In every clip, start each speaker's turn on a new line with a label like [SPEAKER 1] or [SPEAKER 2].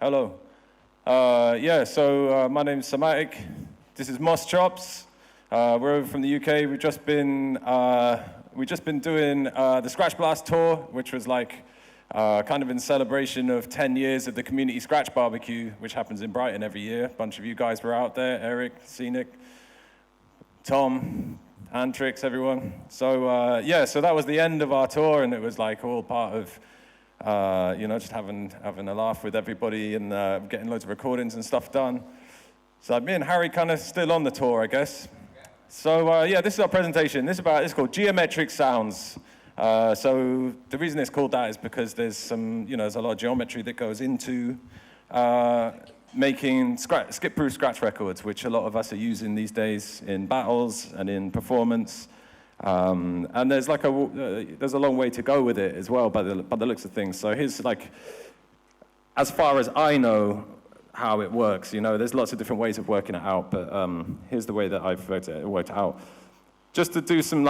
[SPEAKER 1] Hello. My name's Symatic. This is Moschops. We're over from the UK. We've just been doing the Scratch Blast tour, which was like kind of in celebration of 10 years of the Community Scratch Barbecue, which happens in Brighton every year. A bunch of you guys were out there, Eric, Scenic, Tom, Antrix, everyone. So that was the end of our tour, and it was like all part of just having a laugh with everybody and getting loads of recordings and stuff done. So me and Harry kind of still on the tour, I guess. So this is our presentation. It's called Geometric Sounds. So the reason it's called that is because there's there's a lot of geometry that goes into making skip-proof scratch records, which a lot of us are using these days in battles and in performance. And there's a long way to go with it as well by the looks of things. So here's as far as I know how it works. There's lots of different ways of working it out, but here's the way that I've worked it out. Just to do some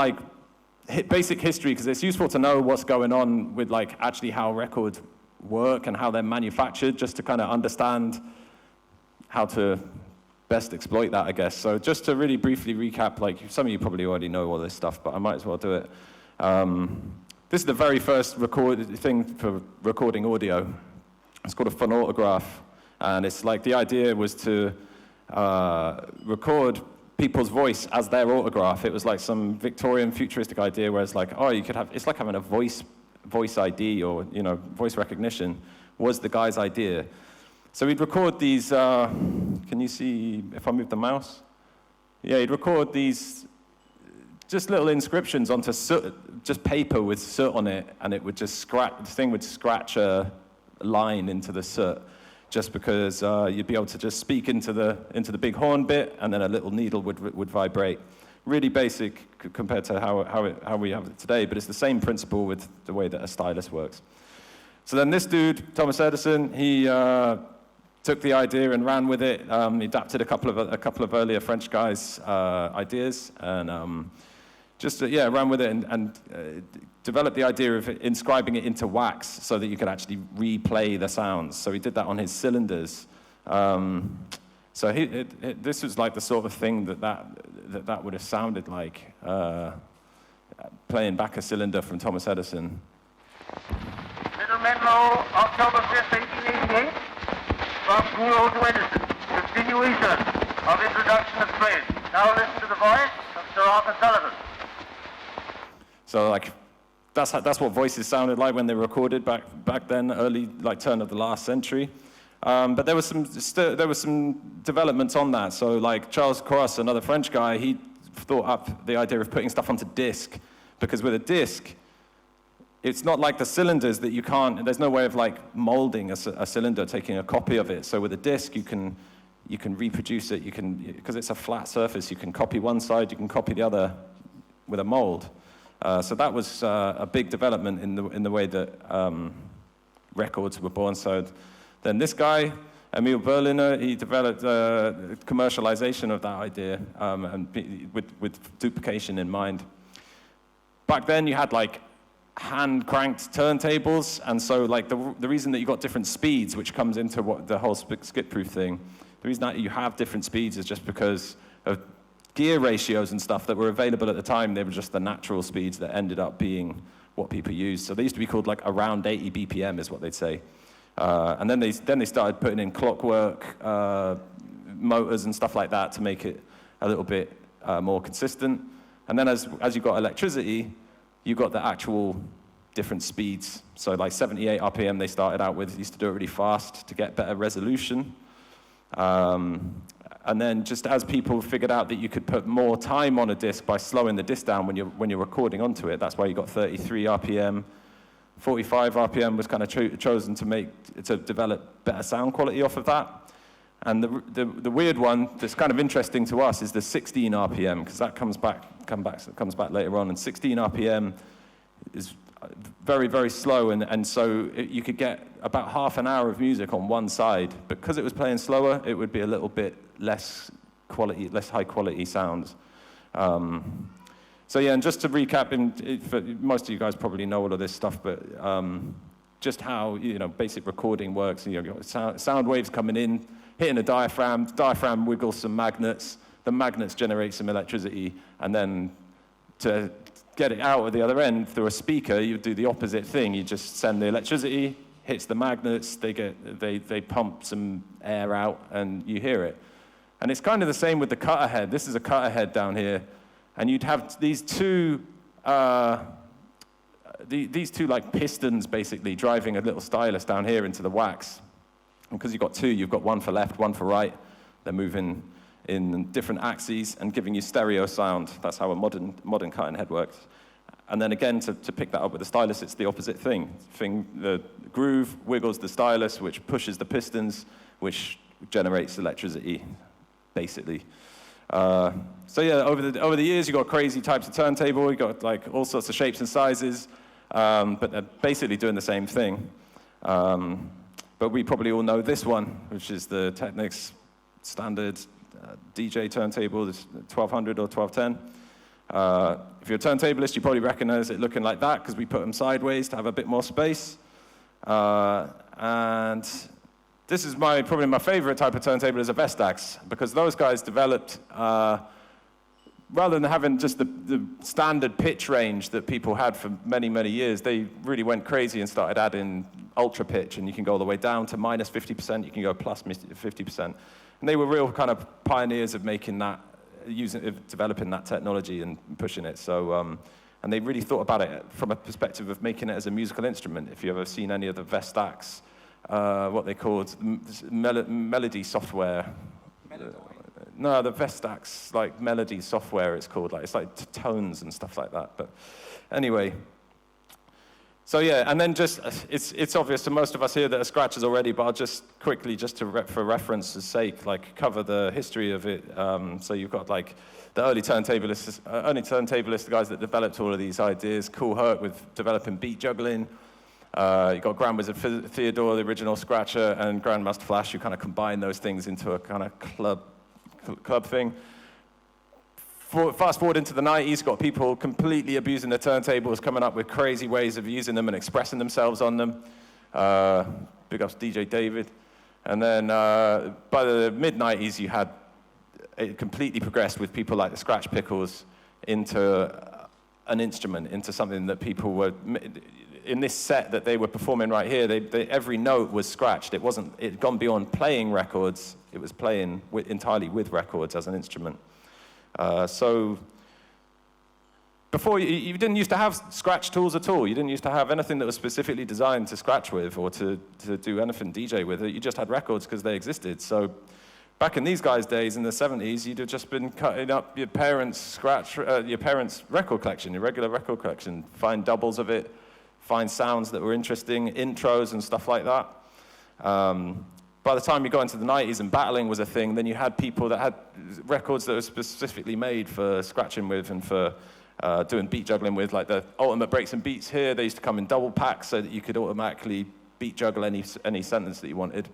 [SPEAKER 1] basic history, because it's useful to know what's going on with actually how records work and how they're manufactured, just to kind of understand how to best exploit that, I guess. So just to really briefly recap, some of you probably already know all this stuff, but I might as well do it. This is the very first thing for recording audio. It's called a phonautograph, and it's the idea was to record people's voice as their autograph. It was like some Victorian futuristic idea where it's you could have, it's like having a voice ID or voice recognition was the guy's idea. So we'd record these, can you see if I move the mouse? Yeah, he'd record these just little inscriptions onto soot, just paper with soot on it, and it would just the thing would scratch a line into the soot, just because you'd be able to just speak into the big horn bit, and then a little needle would vibrate. Really basic compared to how we have it today, but it's the same principle with the way that a stylus works. So then this dude, Thomas Edison, he took the idea and ran with it. He adapted a couple of earlier French guys' ideas, and ran with it and developed the idea of inscribing it into wax so that you could actually replay the sounds. So he did that on his cylinders. This was the sort of thing that would have sounded like playing back a cylinder from Thomas Edison.
[SPEAKER 2] Little Menlo, October 5th, 1888. From Gould to Edison. Continuation of introduction of phrase. Now listen to the voice of Sir Arthur Sullivan.
[SPEAKER 1] So that's what voices sounded like when they were recorded back then, early turn of the last century. But there was some developments on that. So Charles Cross, another French guy, he thought up the idea of putting stuff onto disc, because with a disc, it's not like the cylinders that you can't. There's no way of molding a cylinder, taking a copy of it. So with a disc, you can reproduce it. Because it's a flat surface, you can copy one side, you can copy the other with a mold. So that was a big development in the way that records were born. So then this guy, Emil Berliner, he developed commercialization of that idea and with duplication in mind. Back then, you had hand-cranked turntables, and so the reason that you got different speeds, which comes into what the whole skip-proof thing, the reason that you have different speeds is just because of gear ratios and stuff that were available at the time. They were just the natural speeds that ended up being what people used. So they used to be called around 80 BPM is what they'd say. And then they started putting in clockwork motors and stuff like that to make it a little bit more consistent. And then as you got electricity, you got the actual different speeds. So 78 RPM they started out with, used to do it really fast to get better resolution. And then just as people figured out that you could put more time on a disc by slowing the disc down when you're recording onto it, that's why you got 33 RPM. 45 RPM was kind of chosen to develop better sound quality off of that. And the weird one that's kind of interesting to us is the 16 RPM, because that comes back later on. And 16 RPM is very, very slow, and so you could get about half an hour of music on one side. Because it was playing slower, it would be a little bit less high quality sounds. So yeah, and just to recap, most of you guys probably know all of this stuff, but just how, basic recording works. You've got sound waves coming in, hitting a diaphragm wiggles some magnets, the magnets generate some electricity, and then to get it out at the other end through a speaker, you do the opposite thing. You just send the electricity, hits the magnets, they pump some air out, and you hear it. And it's kind of the same with the cutter head. This is a cutter head down here, and you'd have these two like pistons basically driving a little stylus down here into the wax. And because you've got two, you've got one for left, one for right. They're moving in different axes and giving you stereo sound. That's how a modern cutting head works. And then again, to pick that up with the stylus, it's the opposite thing. The groove wiggles the stylus, which pushes the pistons, which generates electricity, basically. So yeah, over the years, you've got crazy types of turntable. You've got like all sorts of shapes and sizes, but they're basically doing the same thing. But we probably all know this one, which is the Technics standard DJ turntable, this 1200 or 1210. If you're a turntablist, you probably recognize it looking like that because we put them sideways to have a bit more space. And this is probably my favorite type of turntable is a Vestax, because those guys developed, rather than having just the standard pitch range that people had for many, many years, they really went crazy and started adding ultra pitch, and you can go all the way down to minus 50%, you can go plus 50%. And they were real kind of pioneers of making that, developing that technology and pushing it. So, and they really thought about it from a perspective of making it as a musical instrument. If you've ever seen any of the Vestax, what they called melody software. No, the Vestax, like melody software, it's called. Like it's like tones and stuff like that. But anyway, so yeah, and then just it's obvious to most of us here that are scratchers already. But I'll just quickly, for reference's sake, like cover the history of it. So you've got like the early turntablists, the guys that developed all of these ideas. Cool Herc with developing beat juggling. You got Grand Wizard Theodore, the original scratcher, and Grandmaster Flash, who kind of combine those things into a kind of club thing. Fast forward into the 90s, got people completely abusing the turntables, coming up with crazy ways of using them and expressing themselves on them. Big ups DJ David. And then by the mid-90s, you had it completely progressed with people like the Scratch Pickles into an instrument, into something that people were, in this set that they were performing right here, every note was scratched. It had gone beyond playing records, it was playing entirely with records as an instrument. So before, you didn't used to have scratch tools at all. You didn't used to have anything that was specifically designed to scratch with or to do anything DJ with. You just had records because they existed. So back in these guys' days, in the 70s, you'd have just been cutting up your parents' record collection, your regular record collection, find doubles of it, find sounds that were interesting, intros and stuff like that. By the time you got into the 90s and battling was a thing, then you had people that had records that were specifically made for scratching with and for doing beat juggling with, like the Ultimate Breaks and Beats here. They used to come in double packs so that you could automatically beat juggle any sentence that you wanted.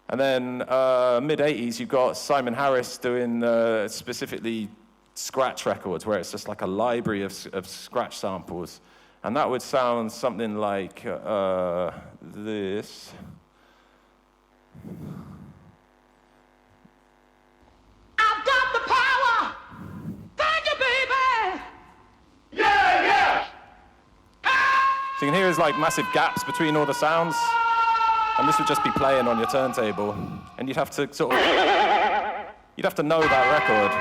[SPEAKER 1] And then mid-80s, you got Simon Harris doing specifically scratch records, where it's just like a library of scratch samples. And that would sound something like this.
[SPEAKER 3] I've got the power. Thank you, baby.
[SPEAKER 2] Yeah, yeah.
[SPEAKER 1] So you can hear there's like massive gaps between all the sounds. And this would just be playing on your turntable. And you'd have to you'd have to know that record.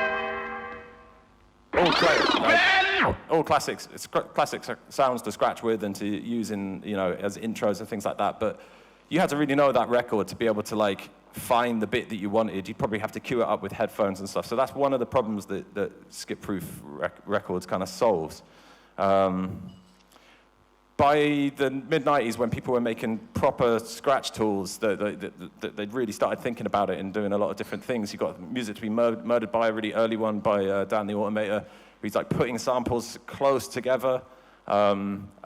[SPEAKER 1] All classic sounds to scratch with and to use in, as intros and things like that. But you had to really know that record to be able to like find the bit that you wanted. You'd probably have to cue it up with headphones and stuff. So that's one of the problems that skip-proof records kind of solves. By the mid-90s, when people were making proper scratch tools, they'd really started thinking about it and doing a lot of different things. You got Music to be Murdered By, a really early one by Dan the Automator. He's like putting samples close together. A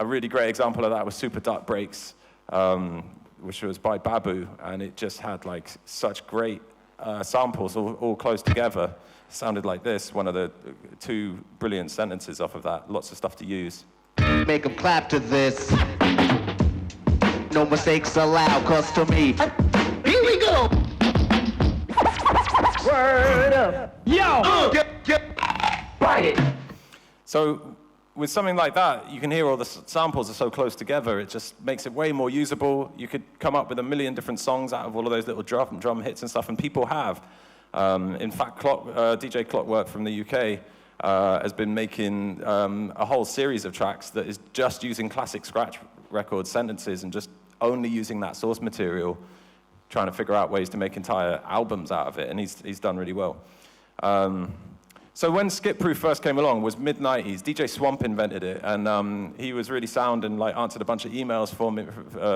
[SPEAKER 1] really great example of that was Super Dark Breaks, which was by Babu, and it just had like such great samples all close together. It sounded like this, one of the two brilliant sentences off of that. Lots of stuff to use.
[SPEAKER 4] Make them clap to this. no mistakes allowed, cause to me, here we go. Word up. Yo! Bite it.
[SPEAKER 1] So with something like that, you can hear all the samples are so close together, it just makes it way more usable. You could come up with a million different songs out of all of those little drum hits and stuff, and people have. In fact, DJ Clockwork from the UK has been making a whole series of tracks that is just using classic scratch record sentences and just only using that source material, trying to figure out ways to make entire albums out of it, and he's done really well. So when Skip Proof first came along, was mid-90s, DJ Swamp invented it, and he was really sound and like answered a bunch of emails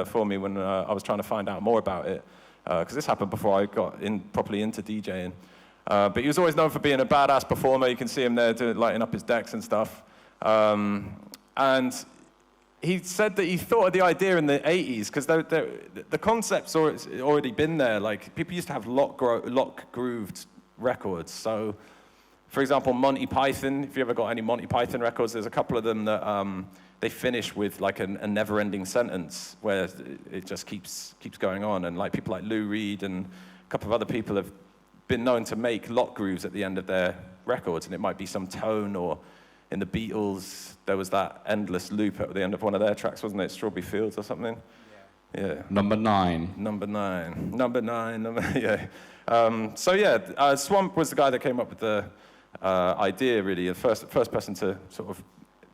[SPEAKER 1] for me when I was trying to find out more about it, because this happened before I got properly into DJing. But he was always known for being a badass performer. You can see him there lighting up his decks and stuff. And he said that he thought of the idea in the 80s, because the concept's already been there. Like, people used to have lock-grooved records. So, for example, Monty Python, if you ever got any Monty Python records, there's a couple of them that they finish with like a never-ending sentence where it just keeps going on. And like people like Lou Reed and a couple of other people have been known to make lock grooves at the end of their records, and it might be some tone, or in the Beatles, there was that endless loop at the end of one of their tracks, wasn't it? Strawberry Fields or something? Yeah.
[SPEAKER 5] Number 9.
[SPEAKER 1] Yeah. Swamp was the guy that came up with the idea, really, the first person to sort of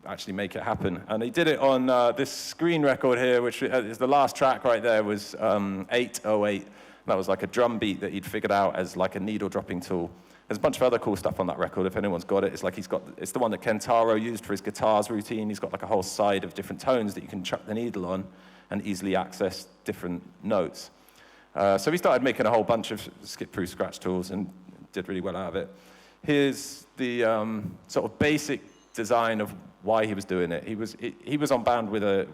[SPEAKER 1] actually make it happen. And he did it on this screen record here, which is the last track right there, was 808. That was like a drum beat that he'd figured out as like a needle dropping tool. There's a bunch of other cool stuff on that record, if anyone's got it. It's like it's the one that Kentaro used for his guitars routine. He's got like a whole side of different tones that you can chuck the needle on and easily access different notes. So he started making a whole bunch of skip-through scratch tools and did really well out of it. Here's the sort of basic design of why he was doing it. He was on band with a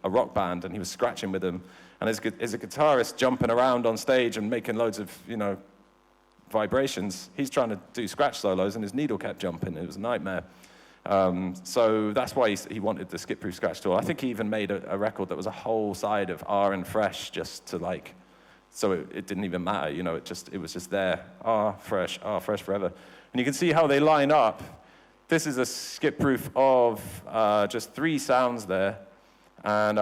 [SPEAKER 1] rock band, and he was scratching with them. And as a guitarist jumping around on stage and making loads of, vibrations, he's trying to do scratch solos, and his needle kept jumping. It was a nightmare. So that's why he wanted the skip-proof scratch tool. I think he even made a record that was a whole side of R and fresh, just to like, so it didn't even matter, it was just there. R fresh forever. And you can see how they line up. This is a skip-proof of just 3 sounds there. And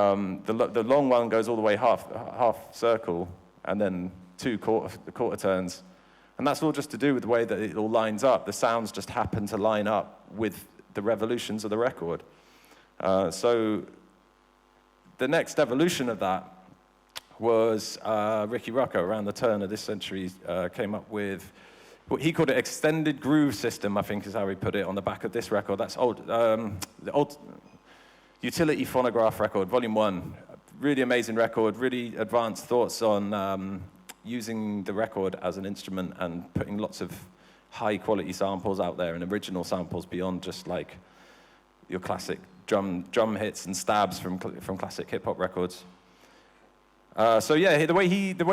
[SPEAKER 1] the long one goes all the way half circle, and then 2 quarter turns. And that's all just to do with the way that it all lines up. The sounds just happen to line up with the revolutions of the record. So the next evolution of that was Ricky Rucka, around the turn of this century, came up with what he called an extended groove system, I think is how he put it, on the back of this record. That's the old Utility Phonograph record, Volume 1. Really amazing record, really advanced thoughts on using the record as an instrument and putting lots of high-quality samples out there and original samples beyond just like your classic drum hits and stabs from classic hip-hop records. The way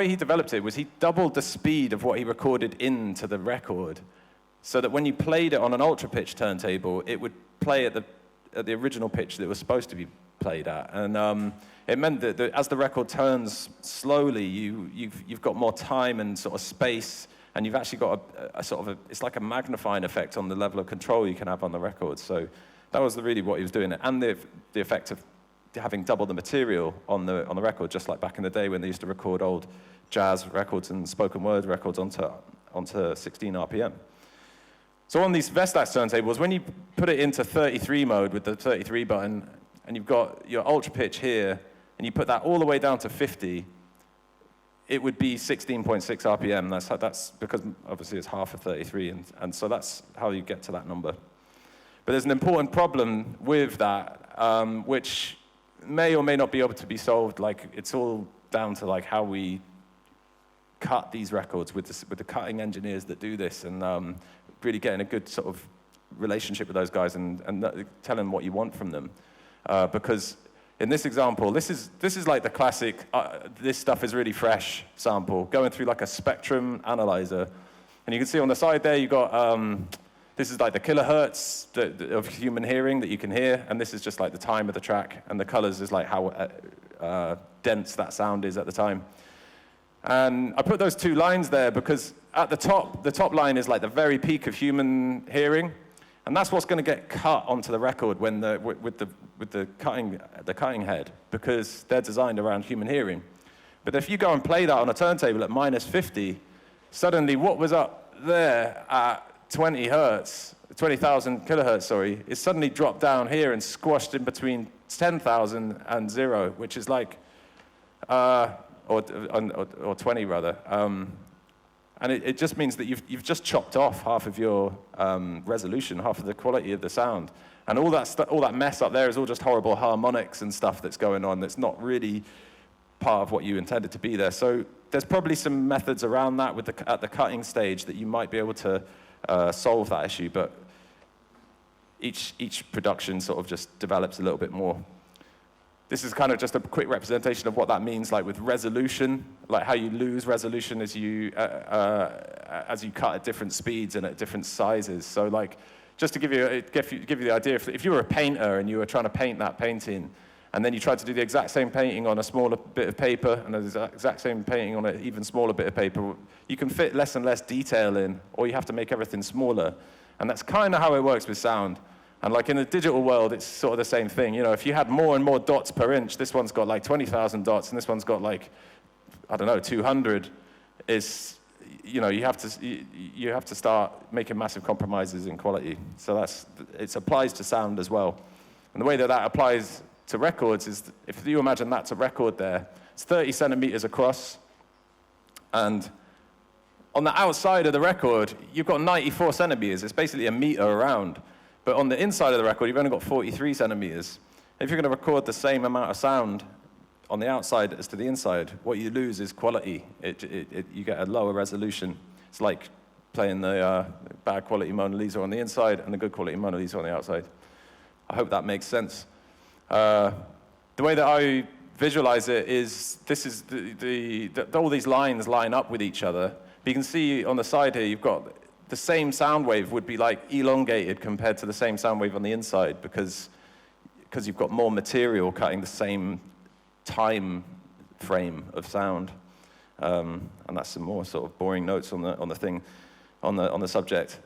[SPEAKER 1] he developed it was he doubled the speed of what he recorded into the record, so that when you played it on an ultra-pitch turntable, it would play at the original pitch that it was supposed to be played at. And it meant that as the record turns slowly, you've got more time and sort of space, and you've actually got it's like a magnifying effect on the level of control you can have on the record. So that was really what he was doing, and the effect of having double the material on the record, just like back in the day when they used to record old jazz records and spoken word records onto 16 RPM. So on these Vestax turntables, when you put it into 33 mode with the 33 button, and you've got your ultra pitch here, and you put that all the way down to 50, it would be 16.6 RPM. That's because obviously it's half of 33, and so that's how you get to that number. But there's an important problem with that, which may or may not be able to be solved. Like, it's all down to like how we cut these records with the cutting engineers that do this, and really getting a good sort of relationship with those guys and telling them what you want from them. Because in this example, this is like the classic, this stuff is really fresh sample, going through like a spectrum analyzer. And you can see on the side there, you got, this is like the kilohertz of human hearing that you can hear, and this is just like the time of the track, and the colors is like how dense that sound is at the time. And I put those two lines there because at the top line is like the very peak of human hearing, and that's what's going to get cut onto the record when with the cutting head, because they're designed around human hearing. But if you go and play that on a turntable at -50, suddenly what was up there at 20,000 kilohertz, sorry, is suddenly dropped down here and squashed in between 10,000 and 0, which is like, or 20 rather. And it just means that you've just chopped off half of your resolution, half of the quality of the sound. And all that mess up there is all just horrible harmonics and stuff that's going on that's not really part of what you intended to be there. So there's probably some methods around that at the cutting stage that you might be able to solve that issue, but each production sort of just develops a little bit more. This is kind of just a quick representation of what that means, like with resolution, like how you lose resolution as you cut at different speeds and at different sizes. So like, just to give you the idea, if you were a painter and you were trying to paint that painting, and then you tried to do the exact same painting on a smaller bit of paper, and the exact same painting on an even smaller bit of paper, you can fit less and less detail in, or you have to make everything smaller. And that's kind of how it works with sound. And like in the digital world, it's sort of the same thing. You know, if you had more and more dots per inch, this one's got like 20,000 dots, and this one's got like, I don't know, 200, is, you know, you have to start making massive compromises in quality. So it applies to sound as well. And the way that applies to records is, if you imagine that's a record there, it's 30 centimeters across, and on the outside of the record, you've got 94 centimeters. It's basically a meter around. But on the inside of the record, you've only got 43 centimeters. If you're going to record the same amount of sound on the outside as to the inside, what you lose is quality. You get a lower resolution. It's like playing the bad quality Mona Lisa on the inside and the good quality Mona Lisa on the outside. I hope that makes sense. The way that I visualize it is, this is all these lines line up with each other. But you can see on the side here, you've got the same sound wave would be like elongated compared to the same sound wave on the inside, because you've got more material cutting the same time frame of sound. And that's some more sort of boring notes on the subject.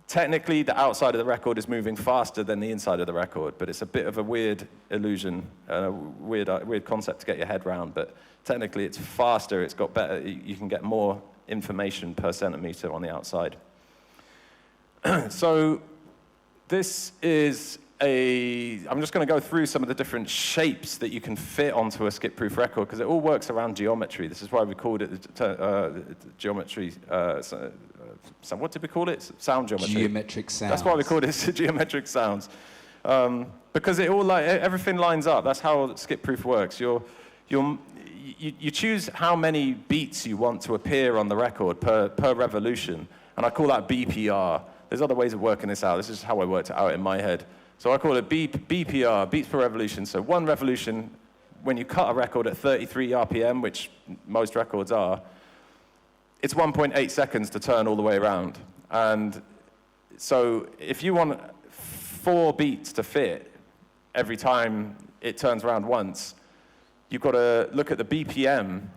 [SPEAKER 1] Technically, the outside of the record is moving faster than the inside of the record, but it's a bit of a weird illusion, a weird concept to get your head around. But technically, it's faster. It's got better. You can get more information per centimeter on the outside. So this is I'm just going to go through some of the different shapes that you can fit onto a skip-proof record, because it all works around geometry. This is why we called it geometry. What did we call it? Sound geometry.
[SPEAKER 5] Geometric sounds.
[SPEAKER 1] That's why we called it geometric sounds, because it all everything lines up. That's how skip-proof works. You choose how many beats you want to appear on the record per revolution, and I call that BPR. There's other ways of working this out. This is how I worked it out in my head. So I call it BPR, beats per revolution. So one revolution, when you cut a record at 33 RPM, which most records are, it's 1.8 seconds to turn all the way around. And so if you want 4 beats to fit every time it turns around once, you've got to look at the BPM,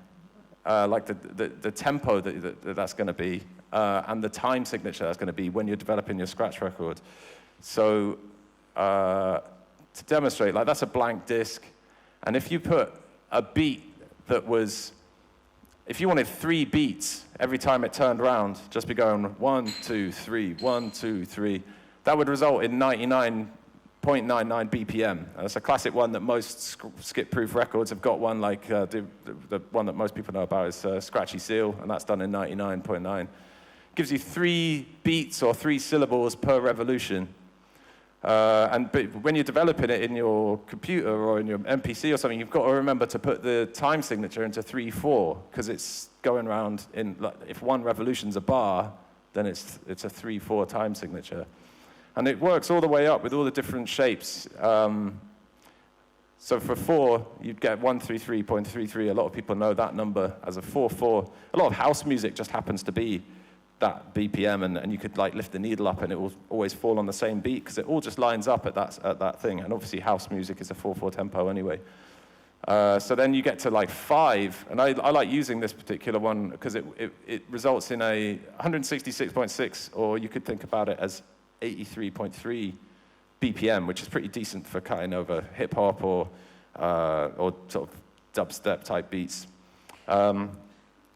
[SPEAKER 1] like the tempo that's going to be, and the time signature that's going to be when you're developing your scratch record. So to demonstrate, like, that's a blank disc, and if you put a beat that was, if you wanted 3 beats every time it turned around, just be going 1, 2, 3, 1, 2, 3, that would result in 99.99 BPM. That's a classic one that most skip-proof records have got one, like the one that most people know about is Scratchy Seal, and that's done in 99.9. Gives you 3 beats or 3 syllables per revolution. But when you're developing it in your computer or in your MPC or something, you've got to remember to put the time signature into 3/4, because it's going around in, like, if one revolution's a bar, then it's a 3/4 time signature. And it works all the way up with all the different shapes. So for 4, you'd get 133.33. A lot of people know that number as a 4/4. A lot of house music just happens to be that BPM, and you could like lift the needle up and it will always fall on the same beat, because it all just lines up at that thing. And obviously house music is a 4/4 tempo anyway. So then you get to like 5, and I like using this particular one because it results in a 166.6, or you could think about it as 83.3 BPM, which is pretty decent for cutting over hip hop or sort of dubstep type beats.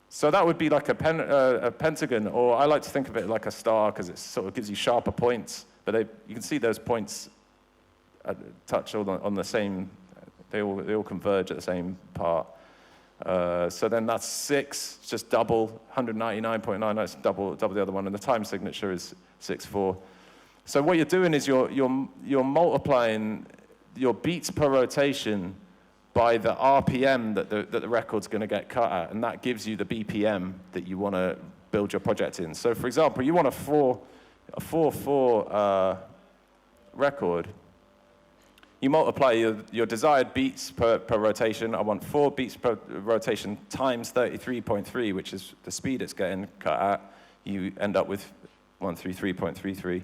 [SPEAKER 1] So that would be like a pentagon, or I like to think of it like a star because it sort of gives you sharper points, but you can see those points touch on the same. They all converge at the same part. So then that's 6, it's just double, 199.9, that's double the other one, and the time signature is 6/4. So what you're doing is you're multiplying your beats per rotation by the RPM that the record's going to get cut at, and that gives you the BPM that you want to build your project in. So for example, you want a 4/4 record. You multiply your desired beats per rotation. I want 4 beats per rotation times 33.3, which is the speed it's getting cut at. You end up with 133.33.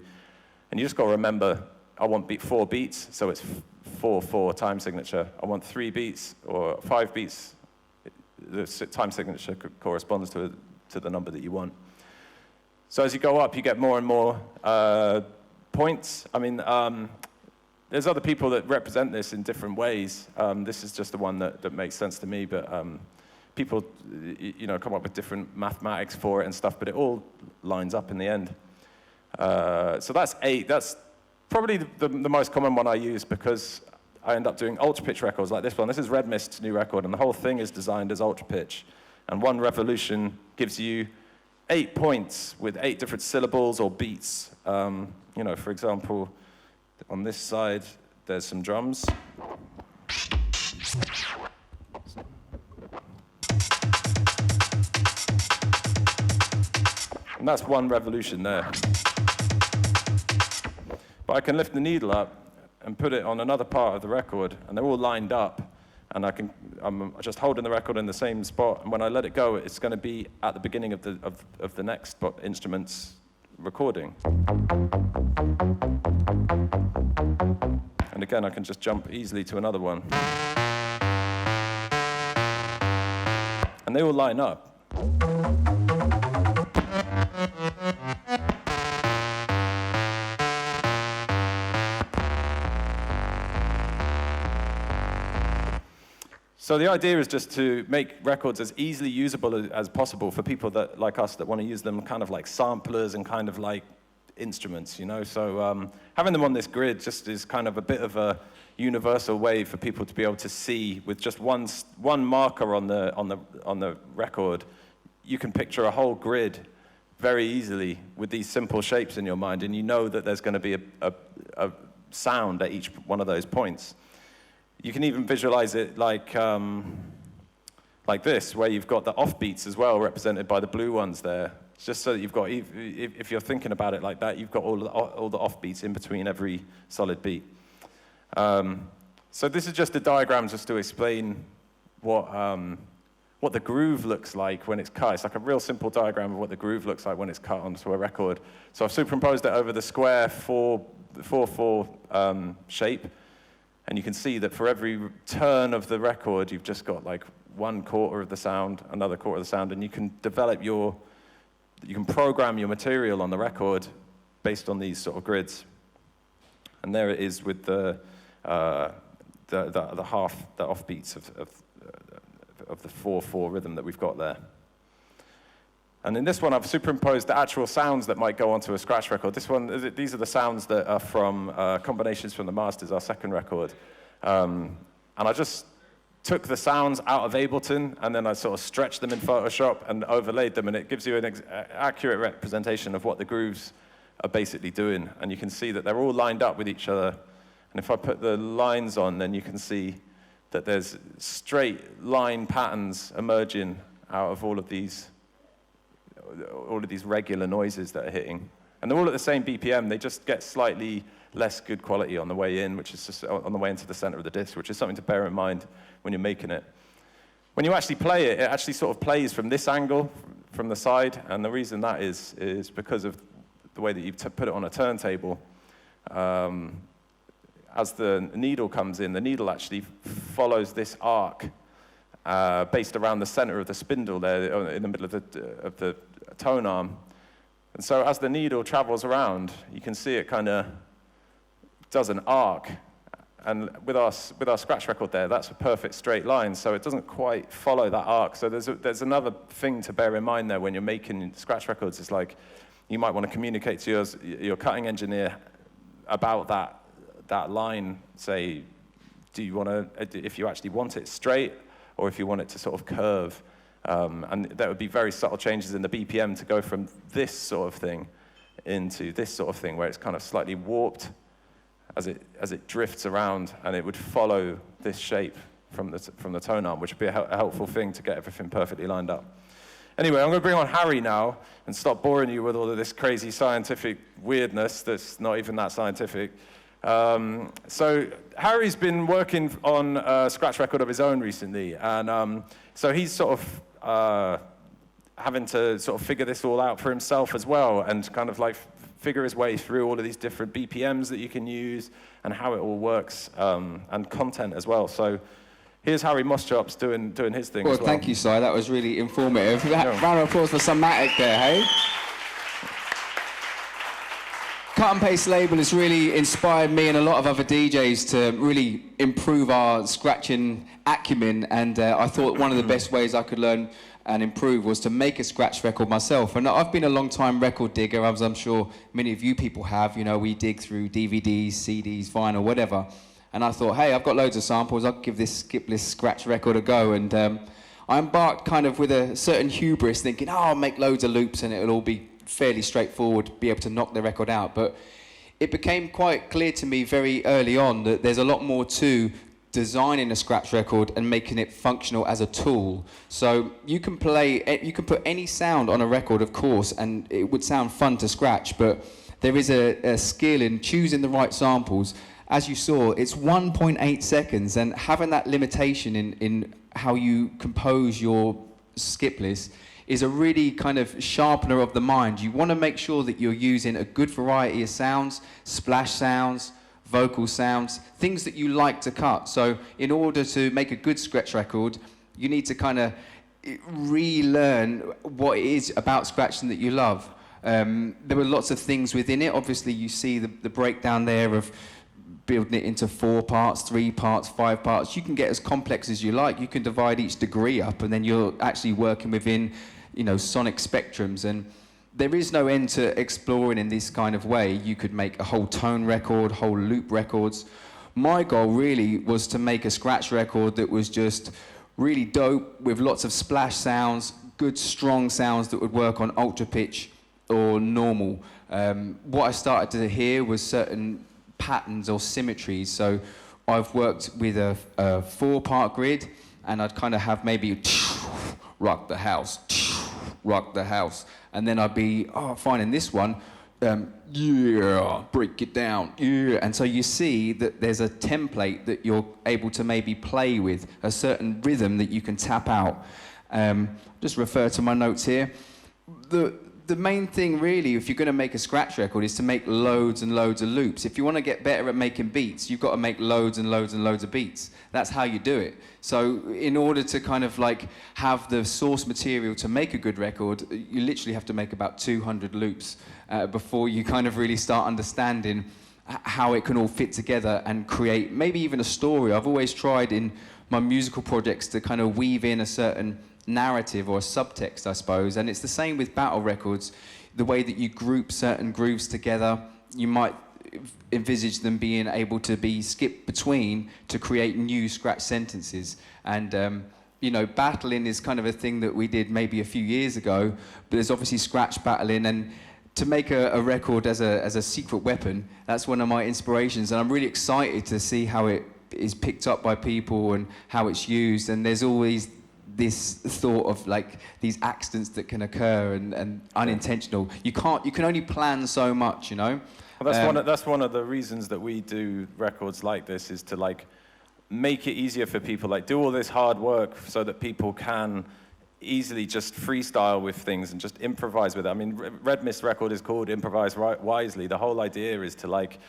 [SPEAKER 1] And you just got to remember, I want 4 beats, so it's 4/4 time signature. I want 3 beats or 5 beats. The time signature corresponds to the number that you want. So as you go up, you get more and more points. I mean, there's other people that represent this in different ways. This is just the one that makes sense to me, but people, come up with different mathematics for it and stuff, but it all lines up in the end. So that's 8. That's probably the most common one I use because I end up doing ultra pitch records like this one. This is Red Mist's new record, and the whole thing is designed as ultra pitch. And one revolution gives you 8 points with 8 different syllables or beats. For example, on this side, there's some drums. And that's one revolution there. But I can lift the needle up and put it on another part of the record, and they're all lined up, and I'm just holding the record in the same spot, and when I let it go, it's going to be at the beginning of the next instrument's recording. And again, I can just jump easily to another one. And they all line up. So the idea is just to make records as easily usable as possible for people that, like us, that want to use them kind of like samplers and kind of like instruments, So having them on this grid just is kind of a bit of a universal way for people to be able to see with just one marker on the record. You can picture a whole grid very easily with these simple shapes in your mind, and you know that there's going to be a sound at each one of those points. You can even visualize it like this, where you've got the offbeats as well, represented by the blue ones there. It's just so that you've got, if you're thinking about it like that, you've got all the offbeats in between every solid beat. So this is just a diagram just to explain what the groove looks like when it's cut. It's like a real simple diagram of what the groove looks like when it's cut onto a record. So I've superimposed it over the square 4/4 shape. And you can see that for every turn of the record, you've just got like 1/4 of the sound, another 1/4 of the sound, and you can program your material on the record based on these sort of grids. And there it is with the offbeats of the 4/4 rhythm that we've got there. And in this one, I've superimposed the actual sounds that might go onto a scratch record. These are the sounds that are from Combinations from the Masters, our second record. And I just took the sounds out of Ableton, and then I sort of stretched them in Photoshop and overlaid them, and it gives you an accurate representation of what the grooves are basically doing. And you can see that they're all lined up with each other. And if I put the lines on, then you can see that there's straight line patterns emerging out of all of these regular noises that are hitting. And they're all at the same BPM, they just get slightly less good quality on the way in, which is just on the way into the center of the disc, which is something to bear in mind when you're making it. When you actually play it, it actually sort of plays from this angle, from the side, and the reason that is because of the way that you put it on a turntable. As the needle comes in, the needle actually follows this arc based around the center of the spindle there in the middle of the tone arm. And so as the needle travels around, you can see it kind of does an arc. And with our scratch record there, that's a perfect straight line, so it doesn't quite follow that arc. So there's another thing to bear in mind there when you're making scratch records. It's like you might want to communicate to your cutting engineer about that line. Say, do you want to, if you actually want it straight, or if you want it to sort of curve. And there would be very subtle changes in the BPM to go from this sort of thing into this sort of thing, where it's kind of slightly warped as it drifts around, and it would follow this shape from the tone arm, which would be a helpful thing to get everything perfectly lined up. Anyway, I'm going to bring on Harry now and stop boring you with all of this crazy scientific weirdness that's not even that scientific. So Harry's been working on a scratch record of his own recently, and so he's sort of having to sort of figure this all out for himself as well, and kind of like figure his way through all of these different BPMs that you can use and how it all works, and content as well. So here's Harry Moschops doing his thing as well.
[SPEAKER 5] Thank you, Si. That was really informative. Round of applause for Symatic there, hey? Cut and Paste label has really inspired me and a lot of other DJs to really improve our scratching acumen, and I thought one of the best ways I could learn and improve was to make a scratch record myself. And I've been a long time record digger, as I'm sure many of you people have. You know, we dig through DVDs, CDs, vinyl, whatever. And I thought, hey, I've got loads of samples, I'll give this skipless scratch record a go. And I embarked kind of with a certain hubris, thinking, oh, I'll make loads of loops and it'll all be fairly straightforward, be able to knock the record out. But it became quite clear to me very early on that there's a lot more to designing a scratch record and making it functional as a tool. So you can put any sound on a record, of course, and it would sound fun to scratch, but there is a skill in choosing the right samples. As you saw, it's 1.8 seconds, and having that limitation in how you compose your skip list is a really kind of sharpener of the mind. You want to make sure that you're using a good variety of sounds, splash sounds, vocal sounds, things that you like to cut. So in order to make a good scratch record, you need to kind of relearn what it is about scratching that you love. There were lots of things within it. Obviously, you see the breakdown there of building it into 4 parts, 3 parts, 5 parts. You can get as complex as you like. You can divide each degree up, and then you're actually working within, you know, sonic spectrums. And there is no end to exploring in this kind of way. You could make a whole tone record, whole loop records. My goal really was to make a scratch record that was just really dope, with lots of splash sounds, good strong sounds that would work on ultra pitch or normal. What I started to hear was certain patterns or symmetries. So I've worked with a 4-part grid, and I'd kind of have maybe rock the house, rock the house. And then I'd be, finding this one, yeah, break it down, yeah. And so you see that there's a template that you're able to maybe play with, a certain rhythm that you can tap out. Just refer to my notes here. The main thing really, if you're going to make a scratch record, is to make loads and loads of loops. If you want to get better at making beats, you've got to make loads and loads and loads of beats. That's how you do it. So in order to kind of like have the source material to make a good record, you literally have to make about 200 loops before you kind of really start understanding how it can all fit together and create maybe even a story. I've always tried in my musical projects to kind of weave in a certain narrative or a subtext, I suppose, and it's the same with battle records. The way that you group certain grooves together, you might envisage them being able to be skipped between to create new scratch sentences. And you know, battling is kind of a thing that we did maybe a few years ago, but there's obviously scratch battling, and to make a record as a secret weapon, that's one of my inspirations, and I'm really excited to see how it is picked up by people and how it's used. And there's always this thought of like these accidents that can occur and unintentional. You can only plan so much, you know.
[SPEAKER 1] Well, that's one of the reasons that we do records like this, is to like make it easier for people, like do all this hard work so that people can easily just freestyle with things and just improvise with it. I mean, Red Mist record is called Improvise Wisely. The whole idea is to like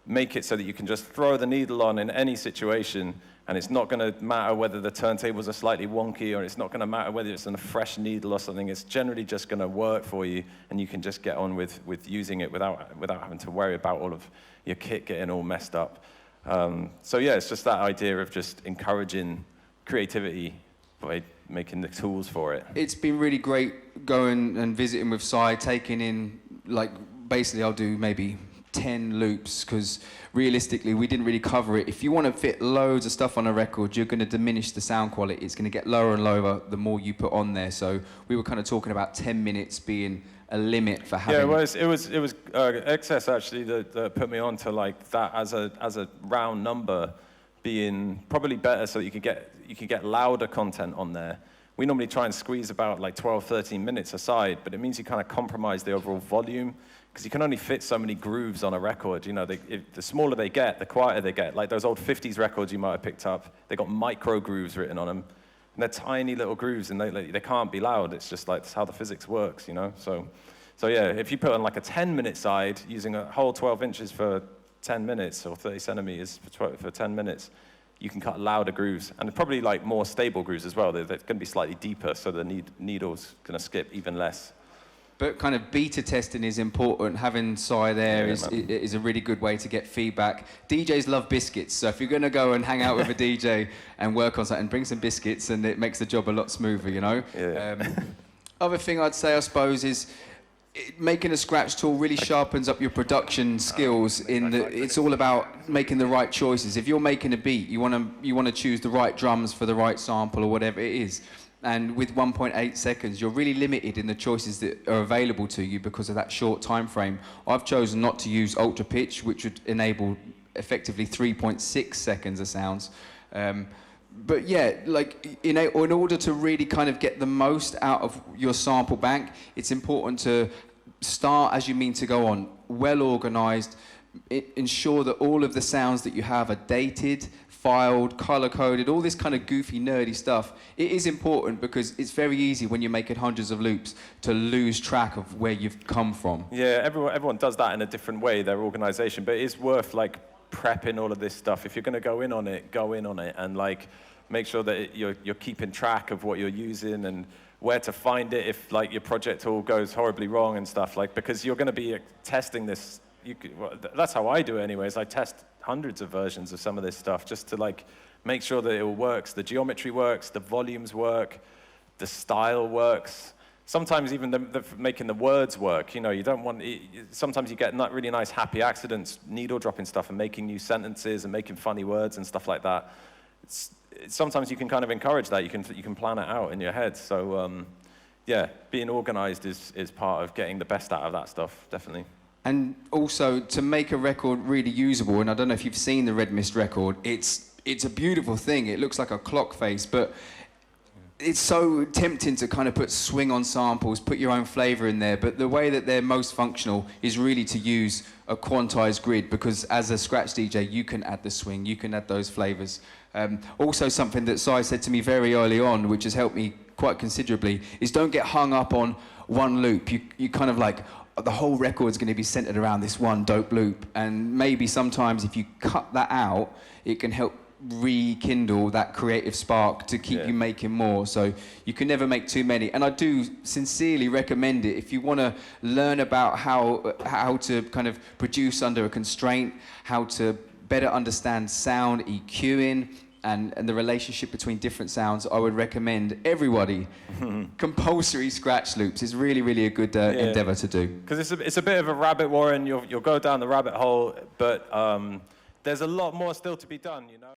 [SPEAKER 1] make it so that you can just throw the needle on in any situation, and it's not going to matter whether the turntables are slightly wonky, or it's not going to matter whether it's on a fresh needle or something. It's generally just going to work for you, and you can just get on with using it without having to worry about all of your kit getting all messed up. So yeah, it's just that idea of just encouraging creativity by making the tools for it.
[SPEAKER 5] It's been really great going and visiting with Sy, taking in, like, basically I'll do maybe 10 loops, because realistically we didn't really cover it. If you want to fit loads of stuff on a record, you're going to diminish the sound quality. It's going to get lower and lower the more you put on there. So we were kind of talking about 10 minutes being a limit for having...
[SPEAKER 1] Yeah, it was Excess actually that put me on to like that as a round number being probably better, so that you could get louder content on there. We normally try and squeeze about like 12, 13 minutes aside, but it means you kind of compromise the overall volume, because you can only fit so many grooves on a record. You know, the smaller they get, the quieter they get. Like those old 50s records you might have picked up, they got micro grooves written on them, and they're tiny little grooves, and they can't be loud. It's just like, that's how the physics works, you know? So yeah, if you put on like a 10-minute side, using a whole 12 inches for 10 minutes, or 30 centimeters for 10 minutes, you can cut louder grooves, and probably like more stable grooves as well. They're going to be slightly deeper, so the needle's going to skip even less.
[SPEAKER 5] But kind of beta testing is important. Having Sy there is a really good way to get feedback. DJs love biscuits, so if you're going to go and hang out with a DJ and work on something, bring some biscuits, and it makes the job a lot smoother, you know?
[SPEAKER 1] Yeah.
[SPEAKER 5] Other thing I'd say, I suppose, is making a scratch tool really sharpens up your production skills. It's all about making the right choices. If you're making a beat, you want to choose the right drums for the right sample or whatever it is. And with 1.8 seconds, you're really limited in the choices that are available to you because of that short time frame. I've chosen not to use ultra pitch, which would enable effectively 3.6 seconds of sounds. But yeah, like in order to really kind of get the most out of your sample bank, it's important to start as you mean to go on, well organized, ensure that all of the sounds that you have are dated, filed, color-coded, all this kind of goofy, nerdy stuff. It is important because it's very easy when you're making hundreds of loops to lose track of where you've come from.
[SPEAKER 1] Yeah, everyone does that in a different way, their organization, but it is worth like prepping all of this stuff. If you're going to go in on it, and like make sure that you're keeping track of what you're using and where to find it if like your project all goes horribly wrong and stuff, like, because you're going to be testing this. That's how I do it anyways. I test hundreds of versions of some of this stuff just to like make sure that it all works. The geometry works, the volumes work, the style works. Sometimes even making the words work. You know, you don't want. Sometimes you get really nice happy accidents, needle dropping stuff, and making new sentences and making funny words and stuff like that. Sometimes you can kind of encourage that. You can plan it out in your head. So yeah, being organized is part of getting the best out of that stuff, definitely.
[SPEAKER 5] And also, to make a record really usable, and I don't know if you've seen the Red Mist record, it's a beautiful thing. It looks like a clock face, but it's so tempting to kind of put swing on samples, put your own flavor in there, but the way that they're most functional is really to use a quantized grid, because as a scratch DJ, you can add the swing, you can add those flavors. Also, something that Sy said to me very early on, which has helped me quite considerably, is don't get hung up on one loop. You kind of like, the whole record's going to be centered around this one dope loop, and maybe sometimes if you cut that out, it can help rekindle that creative spark to keep you making more. So you can never make too many, and I do sincerely recommend it if you want to learn about how to kind of produce under a constraint, how to better understand sound EQing and the relationship between different sounds. I would recommend everybody compulsory scratch loops is really a good endeavor to do.
[SPEAKER 1] Because it's a bit of a rabbit warren. You'll go down the rabbit hole, but there's a lot more still to be done, you know.